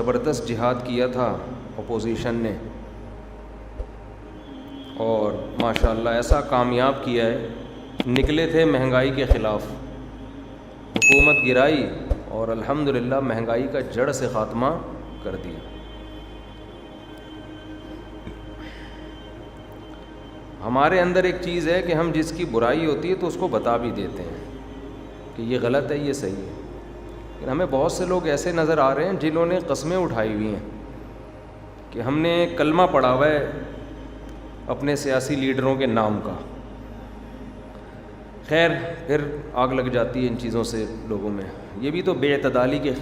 زبردست جہاد کیا تھا اپوزیشن نے، اور ماشاءاللہ ایسا کامیاب کیا ہے، نکلے تھے مہنگائی کے خلاف، حکومت گرائی اور الحمدللہ مہنگائی کا جڑ سے خاتمہ کر دیا۔ ہمارے اندر ایک چیز ہے کہ ہم جس کی برائی ہوتی ہے تو اس کو بتا بھی دیتے ہیں کہ یہ غلط ہے، یہ صحیح ہے، لیکن ہمیں بہت سے لوگ ایسے نظر آ رہے ہیں جنہوں نے قسمیں اٹھائی ہوئی ہیں کہ ہم نے کلمہ پڑھا ہوا ہے اپنے سیاسی لیڈروں کے نام کا۔ خیر پھر آگ لگ جاتی ہے ان چیزوں سے لوگوں میں۔ یہ بھی تو بے اعتدالی کے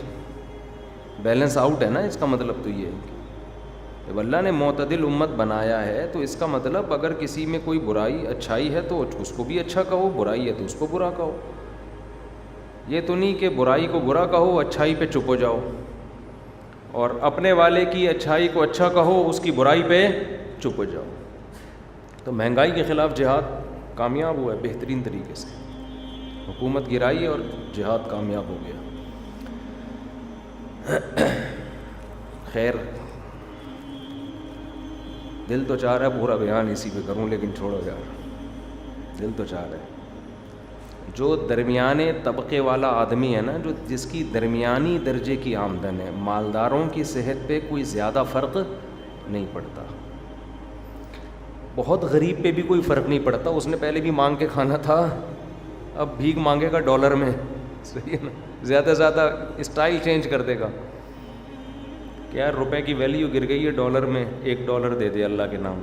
بیلنس آؤٹ ہے نا، اس کا مطلب تو یہ ہے کہ جب اللہ نے معتدل امت بنایا ہے تو اس کا مطلب اگر کسی میں کوئی برائی اچھائی ہے تو اس کو بھی اچھا کہو، برائی ہے تو اس کو برا کہو۔ یہ تو نہیں کہ برائی کو برا کہو، اچھائی پہ چپ ہو جاؤ، اور اپنے والے کی اچھائی کو اچھا کہو، اس کی برائی پہ چپ ہو جاؤ۔ تو مہنگائی کے خلاف جہاد کامیاب ہوا ہے بہترین طریقے سے، حکومت گرائی اور جہاد کامیاب ہو گیا۔ خیر دل تو چاہ رہا ہے پورا بیان اسی پہ کروں، لیکن چھوڑو یار، دل تو چاہ رہا ہے۔ جو درمیانے طبقے والا آدمی ہے نا، جس کی درمیانی درجے کی آمدن ہے، مالداروں کی صحت پہ کوئی زیادہ فرق نہیں پڑتا، بہت غریب پہ بھی کوئی فرق نہیں پڑتا، اس نے پہلے بھی مانگ کے کھانا تھا، اب بھیک مانگے گا ڈالر میں، صحیح ہے نا، زیادہ سے زیادہ اسٹائل چینج کر دے گا کہ یار روپے کی ویلیو گر گئی ہے ڈالر میں، $1 دے دے اللہ کے نام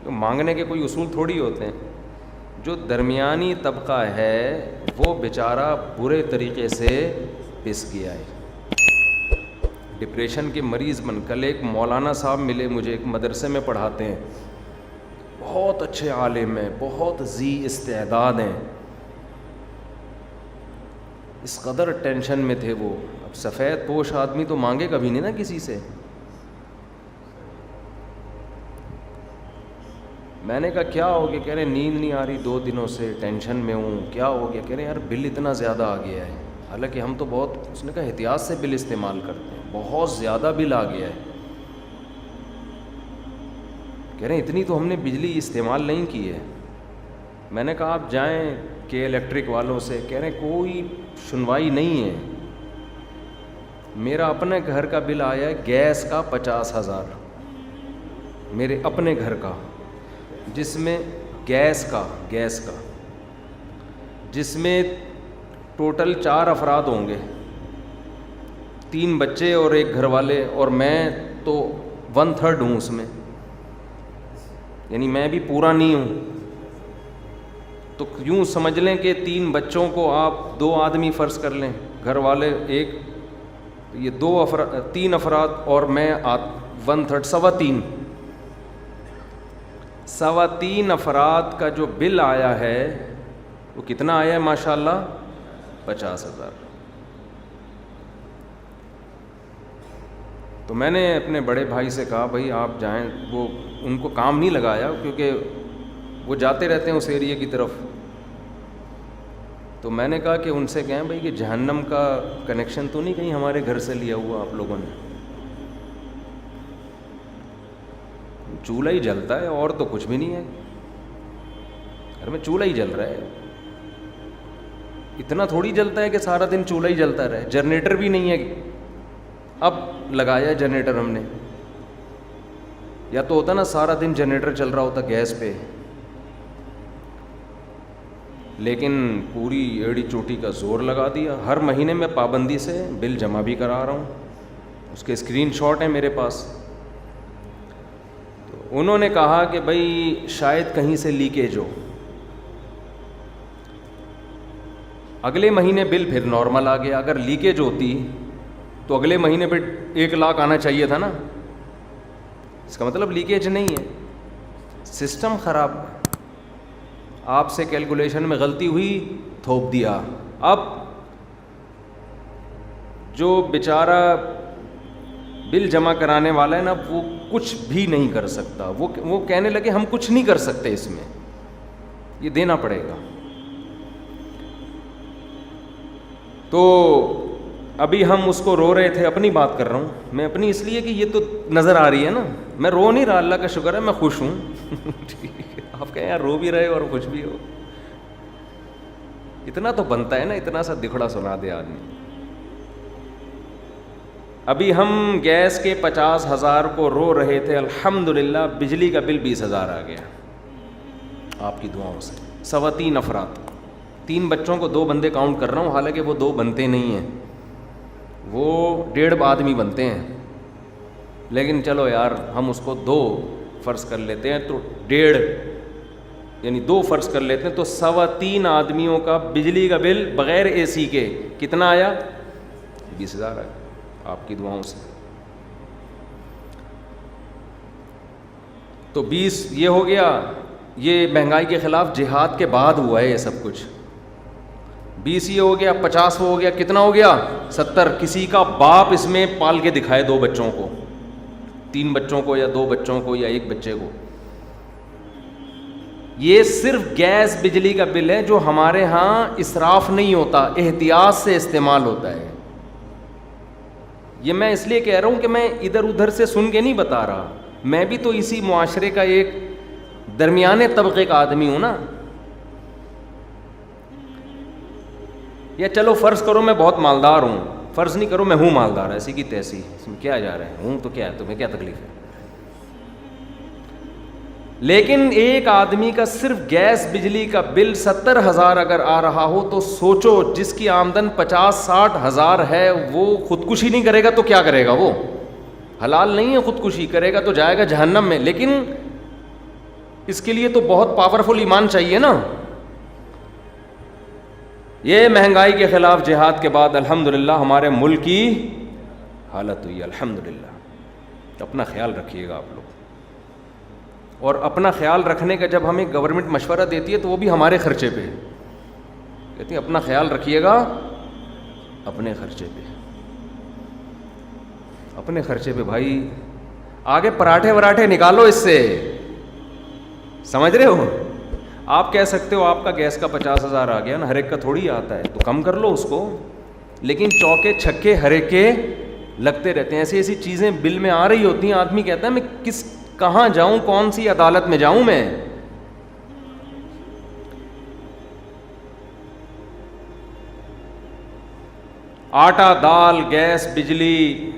پہ۔ مانگنے کے کوئی اصول تھوڑی ہوتے ہیں۔ جو درمیانی طبقہ ہے وہ بیچارہ برے طریقے سے پس گیا ہے، ڈپریشن کے مریض بن۔ کل ایک مولانا صاحب ملے مجھے، ایک مدرسے میں پڑھاتے ہیں، بہت اچھے عالم ہیں، بہت ذی استعداد ہیں، اس قدر ٹینشن میں تھے وہ۔ اب سفید پوش آدمی تو مانگے کبھی نہیں نا کسی سے۔ میں نے کہا کیا ہو گیا؟ کہہ رہے نیند نہیں آ رہی 2 دنوں سے، ٹینشن میں ہوں۔ کیا ہو گیا؟ کہہ رہے یار بل اتنا زیادہ آ گیا ہے، حالانکہ ہم تو بہت، اس نے کہا احتیاط سے بل استعمال کرتے ہیں، بہت زیادہ بل آ گیا ہے۔ کہہ رہے ہیں اتنی تو ہم نے بجلی استعمال نہیں کی ہے۔ میں نے کہا آپ جائیں کہ الیکٹرک والوں سے، کہہ رہے ہیں کوئی سنوائی نہیں ہے۔ میرا اپنے گھر کا بل آیا ہے گیس کا 50,000، میرے اپنے گھر کا، جس میں گیس کا جس میں ٹوٹل 4 افراد ہوں گے، 3 بچے اور 1 گھر والے، اور میں تو 1/3 ہوں اس میں، یعنی میں بھی پورا نہیں ہوں۔ تو یوں سمجھ لیں کہ 3 بچوں کو آپ 2 آدمی فرض کر لیں، گھر والے 1، یہ 3 افراد اور میں 1/3، 3.25 افراد کا جو بل آیا ہے وہ کتنا آیا ہے ماشاءاللہ؟ 50,000۔ تو میں نے اپنے بڑے بھائی سے کہا بھائی آپ جائیں، وہ ان کو کام نہیں لگایا کیونکہ وہ جاتے رہتے ہیں اس ایریے کی طرف، تو میں نے کہا کہ ان سے کہیں بھائی کہ جہنم کا کنیکشن تو نہیں کہیں ہمارے گھر سے لیا ہوا آپ لوگوں نے؟ چولہا ہی جلتا ہے اور تو کچھ بھی نہیں ہے، گھر میں چولہا ہی جل رہا ہے، اتنا تھوڑی جلتا ہے کہ سارا دن چولہا ہی جلتا رہے۔ جنریٹر بھی نہیں ہے، اب لگایا جنریٹر ہم نے، یا تو ہوتا نا سارا دن جنریٹر چل رہا ہوتا گیس پہ، لیکن پوری ایڑی چوٹی کا زور لگا دیا۔ ہر مہینے میں پابندی سے بل جمع بھی کرا رہا ہوں، اس کے اسکرین شاٹ ہیں میرے پاس۔ تو انہوں نے کہا کہ بھائی شاید کہیں سے لیکیج ہو۔ اگلے مہینے بل پھر نارمل آ گیا۔ اگر لیکیج ہوتی تو اگلے مہینے پہ 1 لاکھ آنا چاہیے تھا نا، اس کا مطلب لیکیج نہیں ہے، سسٹم خراب ہے، آپ سے کیلکولیشن میں غلطی ہوئی، تھوپ دیا۔ اب جو بیچارہ بل جمع کرانے والا ہے نا، وہ کچھ بھی نہیں کر سکتا، وہ کہنے لگے ہم کچھ نہیں کر سکتے، اس میں یہ دینا پڑے گا۔ تو ابھی ہم اس کو رو رہے تھے, اپنی بات کر رہا ہوں میں, اپنی اس لیے کہ یہ تو نظر آ رہی ہے نا, میں رو نہیں رہا, اللہ کا شکر ہے میں خوش ہوں. ٹھیک ہے, آپ کہیں یار رو بھی رہے اور خوش بھی ہو, اتنا تو بنتا ہے نا, اتنا سا دکھڑا سنا دے آدمی. ابھی ہم گیس کے 50,000 کو رو رہے تھے, الحمدللہ بجلی کا بل 20,000 آ گیا آپ کی دعاؤں سے. 3.25 افراد, 3 بچوں کو 2 بندے کاؤنٹ کر رہا ہوں, حالانکہ وہ 2 بنتے نہیں ہیں, وہ 1.5 آدمی بنتے ہیں, لیکن چلو یار ہم اس کو 2 فرض کر لیتے ہیں, تو 1.5 یعنی 2 فرض کر لیتے ہیں, تو 3.25 آدمیوں کا بجلی کا بل بغیر اے سی کے کتنا آیا؟ 20,000 آیا آپ کی دعاؤں سے. تو 20 یہ ہو گیا, یہ مہنگائی کے خلاف جہاد کے بعد ہوا ہے یہ سب کچھ. 20 یہ ہو گیا, 50 ہو گیا, کتنا ہو گیا؟ 70. کسی کا باپ اس میں پال کے دکھائے 2 بچوں کو, 3 بچوں کو یا 2 بچوں کو یا 1 بچے کو. یہ صرف گیس بجلی کا بل ہے جو ہمارے ہاں اسراف نہیں ہوتا, احتیاط سے استعمال ہوتا ہے. یہ میں اس لیے کہہ رہا ہوں کہ میں ادھر ادھر سے سن کے نہیں بتا رہا, میں بھی تو اسی معاشرے کا ایک درمیانے طبقے کا آدمی ہوں نا. یا چلو فرض کرو میں بہت مالدار ہوں, فرض نہیں کرو میں ہوں مالدار, ایسی کی تیسی, اس میں کیا جا رہا ہے, ہوں تو کیا ہے, تمہیں کیا تکلیف ہے. لیکن ایک آدمی کا صرف گیس بجلی کا بل 70,000 اگر آ رہا ہو تو سوچو, جس کی آمدن 50-60 ہزار ہے وہ خودکشی نہیں کرے گا تو کیا کرے گا؟ وہ حلال نہیں ہے, خودکشی کرے گا تو جائے گا جہنم میں. لیکن اس کے لیے تو بہت پاورفل ایمان چاہیے نا. یہ مہنگائی کے خلاف جہاد کے بعد الحمدللہ ہمارے ملک کی حالت ہوئی, الحمدللہ. اپنا خیال رکھیے گا آپ لوگ, اور اپنا خیال رکھنے کا جب ہمیں گورنمنٹ مشورہ دیتی ہے تو وہ بھی ہمارے خرچے پہ کہتی ہے, اپنا خیال رکھیے گا اپنے خرچے پہ, اپنے خرچے پہ. بھائی آگے پراٹھے وراٹھے نکالو اس سے, سمجھ رہے ہو؟ آپ کہہ سکتے ہو آپ کا گیس کا 50,000 آ گیا نا, ہر ایک کا تھوڑی آتا ہے, تو کم کر لو اس کو. لیکن چوکے چھکے ہر ایک کے لگتے رہتے ہیں, ایسی ایسی چیزیں بل میں آ رہی ہوتی ہیں, آدمی کہتا ہے میں کہاں جاؤں, کون سی عدالت میں جاؤں میں. آٹا, دال, گیس, بجلی,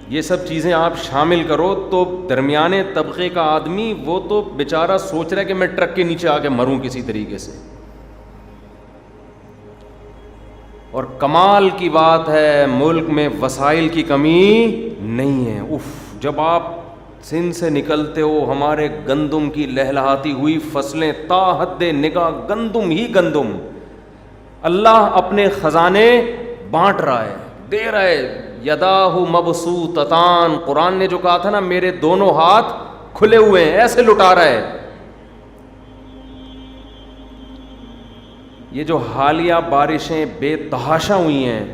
یہ سب چیزیں آپ شامل کرو تو درمیانے طبقے کا آدمی وہ تو بیچارہ سوچ رہا ہے کہ میں ٹرک کے نیچے آ کے مروں کسی طریقے سے. اور کمال کی بات ہے ملک میں وسائل کی کمی نہیں ہے. جب آپ سندھ سے نکلتے ہو, ہمارے گندم کی لہلہاتی ہوئی فصلیں تا حد نگاہ گندم ہی گندم, اللہ اپنے خزانے بانٹ رہا ہے, دے رہا ہے. یداہ مبسوطتان, قرآن نے جو کہا تھا نا میرے دونوں ہاتھ کھلے ہوئے ہیں, ایسے لٹا رہا ہے. یہ جو حالیہ بارشیں بے تحاشا ہوئی ہیں,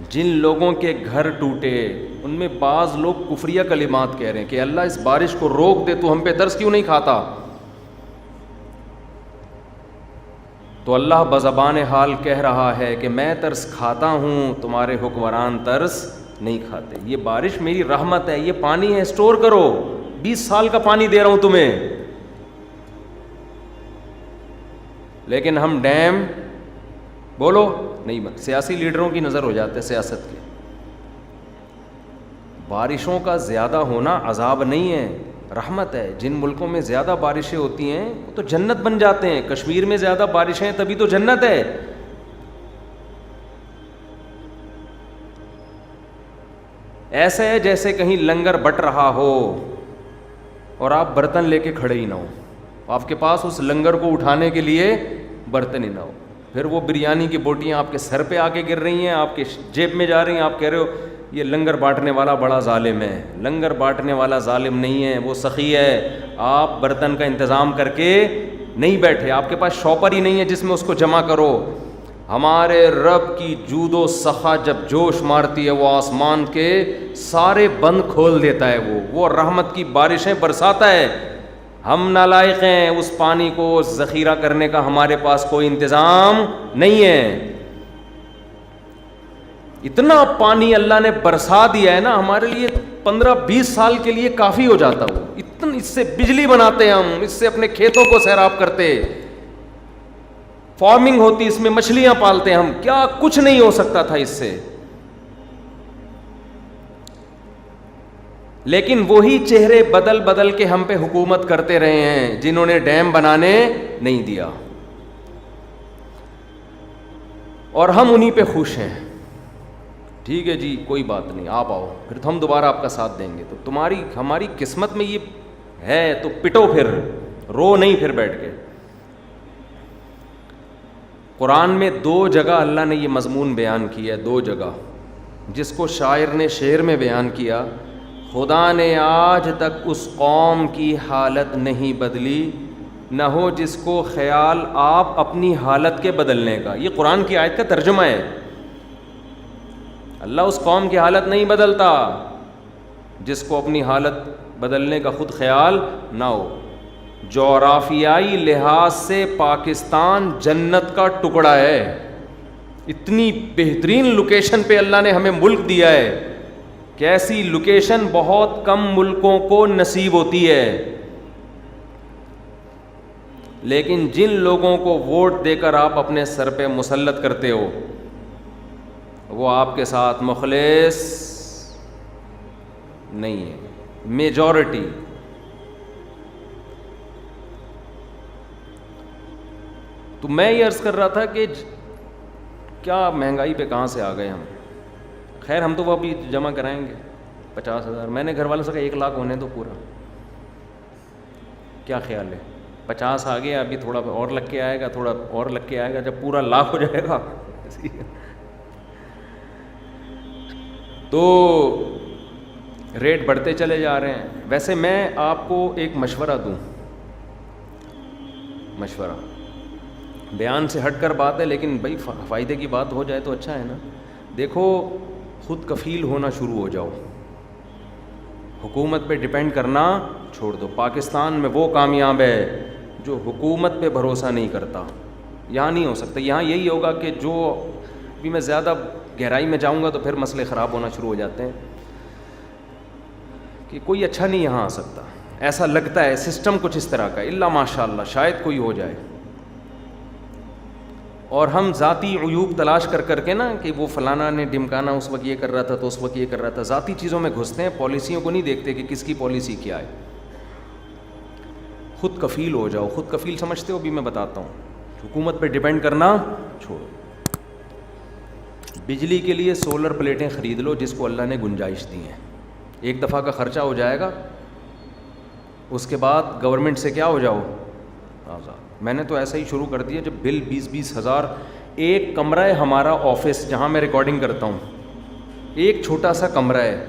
جن لوگوں کے گھر ٹوٹے ان میں بعض لوگ کفریہ کلمات کہہ رہے ہیں کہ اللہ اس بارش کو روک دے, تو ہم پہ ترس کیوں نہیں کھاتا. تو اللہ بزبان حال کہہ رہا ہے کہ میں ترس کھاتا ہوں, تمہارے حکمران ترس نہیں کھاتے. یہ بارش میری رحمت ہے, یہ پانی ہے, اسٹور کرو, 20 سال کا پانی دے رہا ہوں تمہیں. لیکن ہم ڈیم بولو نہیں بن, سیاسی لیڈروں کی نظر ہو جاتے سیاست کے. بارشوں کا زیادہ ہونا عذاب نہیں ہے, رحمت ہے. جن ملکوں میں زیادہ بارشیں ہوتی ہیں وہ تو جنت بن جاتے ہیں. کشمیر میں زیادہ بارشیں ہیں تبھی تو جنت ہے. ایسا ہے جیسے کہیں لنگر بٹ رہا ہو اور آپ برتن لے کے کھڑے ہی نہ ہو, آپ کے پاس اس لنگر کو اٹھانے کے لیے برتن ہی نہ ہو. پھر وہ بریانی کی بوٹیاں آپ کے سر پہ آ کے گر رہی ہیں, آپ کے جیب میں جا رہی ہیں, آپ کہہ رہے ہو یہ لنگر بانٹنے والا بڑا ظالم ہے. لنگر بانٹنے والا ظالم نہیں ہے, وہ سخی ہے. آپ برتن کا انتظام کر کے نہیں بیٹھے, آپ کے پاس شاپر ہی نہیں ہے جس میں اس کو جمع کرو. ہمارے رب کی جود و سخا جب جوش مارتی ہے وہ آسمان کے سارے بند کھول دیتا ہے, وہ رحمت کی بارشیں برساتا ہے. ہم نالائق ہیں, اس پانی کو ذخیرہ کرنے کا ہمارے پاس کوئی انتظام نہیں ہے. اتنا پانی اللہ نے برسا دیا ہے نا, ہمارے لیے 15-20 سال کے لیے کافی ہو جاتا وہ. اس سے بجلی بناتے ہم, اس سے اپنے کھیتوں کو سیراب کرتے, فارمنگ ہوتی, اس میں مچھلیاں پالتے ہم, کیا کچھ نہیں ہو سکتا تھا اس سے. لیکن وہی چہرے بدل بدل کے ہم پہ حکومت کرتے رہے ہیں جنہوں نے ڈیم بنانے نہیں دیا, اور ہم انہی پہ خوش ہیں. ٹھیک ہے جی, کوئی بات نہیں, آپ آؤ, پھر تو ہم دوبارہ آپ کا ساتھ دیں گے. تو ہماری قسمت میں یہ ہے تو پٹو, پھر رو نہیں پھر بیٹھ کے. قرآن میں 2 جگہ اللہ نے یہ مضمون بیان کیا ہے, 2 جگہ, جس کو شاعر نے شعر میں بیان کیا. خدا نے آج تک اس قوم کی حالت نہیں بدلی, نہ ہو جس کو خیال آپ اپنی حالت کے بدلنے کا. یہ قرآن کی آیت کا ترجمہ ہے. اللہ اس قوم کی حالت نہیں بدلتا جس کو اپنی حالت بدلنے کا خود خیال نہ ہو. جغرافیائی لحاظ سے پاکستان جنت کا ٹکڑا ہے. اتنی بہترین لوکیشن پہ اللہ نے ہمیں ملک دیا ہے کہ ایسی لوکیشن بہت کم ملکوں کو نصیب ہوتی ہے. لیکن جن لوگوں کو ووٹ دے کر آپ اپنے سر پہ مسلط کرتے ہو, وہ آپ کے ساتھ مخلص نہیں ہے, میجورٹی. تو میں یہ عرض کر رہا تھا کہ کیا مہنگائی پہ کہاں سے آ گئے ہم. خیر ہم تو وہ ابھی جمع کرائیں گے 50,000. میں نے گھر والوں سے کہا 1 لاکھ ہونے تو پورا. کیا خیال ہے, 50 آ گیا, ابھی تھوڑا اور لگ کے آئے گا, تھوڑا اور لگ کے آئے گا, جب پورا لاکھ ہو جائے گا. تو ریٹ بڑھتے چلے جا رہے ہیں. ویسے میں آپ کو ایک مشورہ دوں, مشورہ بیان سے ہٹ کر بات ہے, لیکن بھائی فائدے کی بات ہو جائے تو اچھا ہے نا. دیکھو, خود کفیل ہونا شروع ہو جاؤ, حکومت پہ ڈپینڈ کرنا چھوڑ دو. پاکستان میں وہ کامیاب ہے جو حکومت پہ بھروسہ نہیں کرتا. یہاں نہیں ہو سکتا. یہاں یہی ہوگا کہ جو بھی, میں زیادہ گہرائی میں جاؤں گا تو پھر مسئلے خراب ہونا شروع ہو جاتے ہیں, کہ کوئی اچھا نہیں یہاں آ سکتا. ایسا لگتا ہے سسٹم کچھ اس طرح کا, الا ماشاء اللہ شاید کوئی ہو جائے. اور ہم ذاتی عیوب تلاش کر کر کے نا, کہ وہ فلانا نے ڈمکانا اس وقت یہ کر رہا تھا تو اس وقت یہ کر رہا تھا, ذاتی چیزوں میں گھستے ہیں, پالیسیوں کو نہیں دیکھتے کہ کس کی پالیسی کیا ہے. خود کفیل ہو جاؤ. خود کفیل سمجھتے ہو, بھی میں بتاتا ہوں. حکومت پہ ڈیپینڈ کرنا چھوڑو. بجلی کے لیے سولر پلیٹیں خرید لو جس کو اللہ نے گنجائش دی ہیں. 1 دفعہ کا خرچہ ہو جائے گا, اس کے بعد گورنمنٹ سے کیا ہو جاؤ آزاد. میں نے تو ایسا ہی شروع کر دیا, جب بل 20-20 ہزار. ایک کمرہ ہے ہمارا آفس جہاں میں ریکارڈنگ کرتا ہوں, ایک چھوٹا سا کمرہ ہے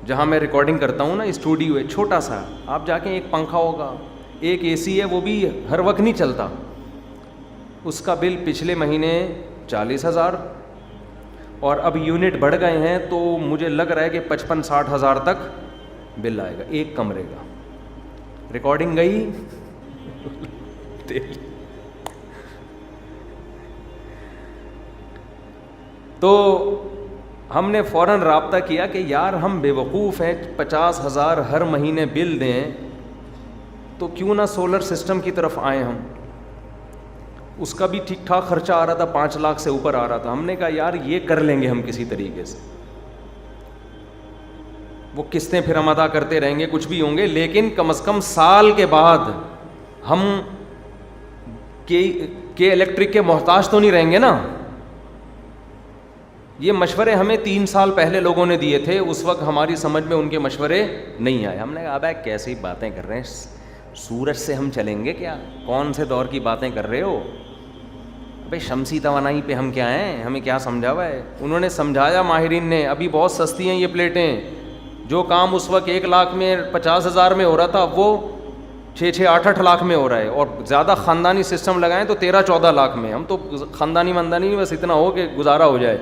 جہاں میں ریکارڈنگ کرتا ہوں نا, اسٹوڈیو ہے چھوٹا سا. آپ جا کے, ایک پنکھا ہوگا, ایک اے سی ہے, وہ بھی ہر وقت نہیں چلتا. اس کا بل پچھلے مہینے 40,000, اور اب یونٹ بڑھ گئے ہیں تو مجھے لگ رہا ہے کہ 55-60 ہزار تک بل آئے گا ایک کمرے کا. ریکارڈنگ گئی تو ہم نے فوراً رابطہ کیا کہ یار ہم بے وقوف ہیں, 50,000 ہر مہینے بل دیں تو کیوں نہ سولر سسٹم کی طرف آئیں ہم. اس کا بھی ٹھیک ٹھاک خرچہ آ رہا تھا, 5 لاکھ سے اوپر آ رہا تھا. ہم نے کہا یار یہ کر لیں گے ہم کسی طریقے سے, وہ قسطیں پھر ہم ادا کرتے رہیں گے, کچھ بھی ہوں گے, لیکن کم از کم سال کے بعد ہم کہ الیکٹرک کے محتاج تو نہیں رہیں گے نا. یہ مشورے ہمیں 3 سال پہلے لوگوں نے دیے تھے, اس وقت ہماری سمجھ میں ان کے مشورے نہیں آئے. ہم نے کہا ابے کیسی باتیں کر رہے ہیں, سورج سے ہم چلیں گے کیا, کون سے دور کی باتیں کر رہے ہو, بھائی شمسی توانائی پہ ہم کیا ہیں, ہمیں کیا سمجھا ہوا ہے. انہوں نے سمجھایا ماہرین نے, ابھی بہت سستی ہیں یہ پلیٹیں. جو کام اس وقت 1 لاکھ میں 50,000 میں ہو رہا تھا وہ 6-8 لاکھ میں ہو رہا ہے, اور زیادہ خاندانی سسٹم لگائیں تو 13-14 لاکھ میں. ہم تو خاندانی مندانی بس اتنا ہو کہ گزارا ہو جائے.